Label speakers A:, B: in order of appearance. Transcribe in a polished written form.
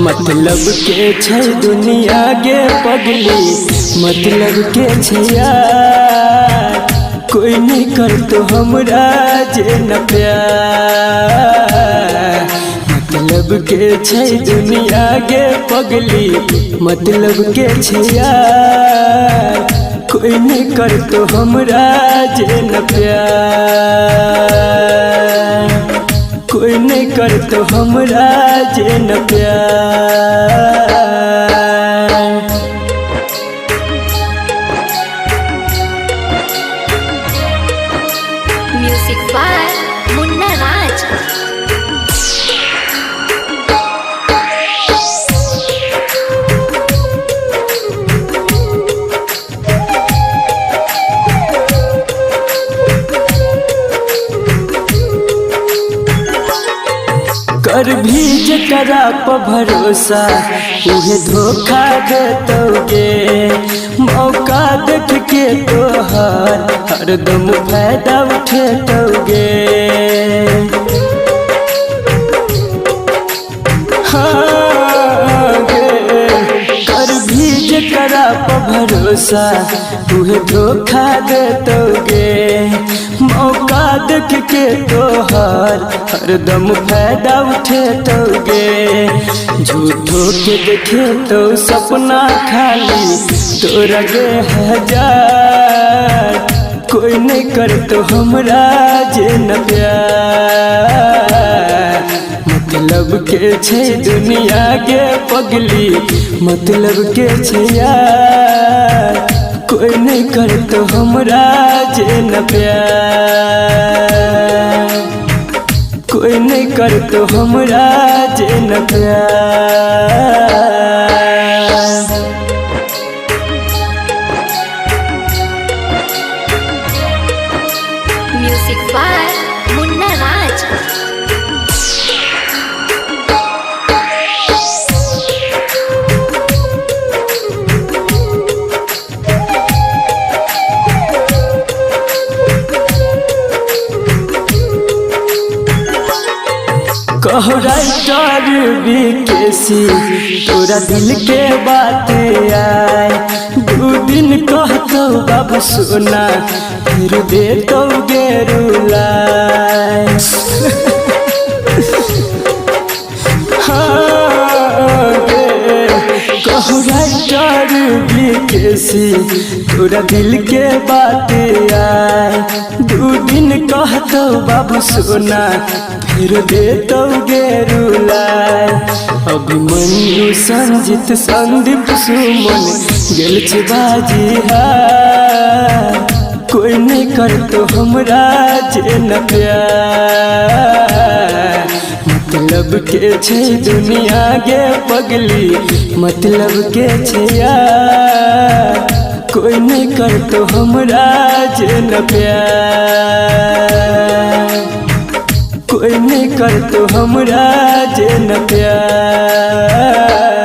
A: मतलब के छै दुनिया गे पगली, मतलब के छै यार। कोई नहीं कर तो हमरा जे न प्यार। मतलब के छै दुनिया गे पगली, मतलब के छै यार। कोई नहीं कर तो हमरा जे न प्यार। कोई नहीं कर तो हमरा जे न प्यार।
B: म्यूजिक बाय मुन्ना राज।
A: कर भी जकरा पर भरोसा उहे धोखा देतोगे। मौका देख के तोहर हरदम फायदा उठेतोगे। हाँ गे, कर भी जकरा पर भरोसा उहे धोखा देतोगे। मौका देख के तोहर हरदम फायदा उठेतोगे। झूठो के देखे तो सपना खाली तोरा गे हजार। कोई नहीं कर तो हमरा जे न प्यार। मतलब के छै दुनिया गे पगली, मतलब के छै यार। कोई नहीं कर तो हमरा जे न प्यार। कोई नहीं कर तो हमरा जे न प्यार।
B: म्यूजिक बाय मुन्ना राज।
A: कहो राइटर बीकेसी तोरा दिल के बात आए। 2 दिन कहतो बाबू सोना फिर देतो गे रुलाए। हाँ गे, कहो राइटर बीकेसी तोरा दिल के बात आए। 2 दिन कहतो बाबू सोना फिर देतो गे रुलाए। अभिमन्यु संजित संदीप सुमन गेल छै बाजी हार। कोई नहीं कर तो हमरा जे न प्यार। मतलब के छै दुनिया गे पगली, मतलब के छै यार। कोई नहीं कर तो हमरा जे न प्यार। कोई नहीं कर तो हमरा जे न प्यार।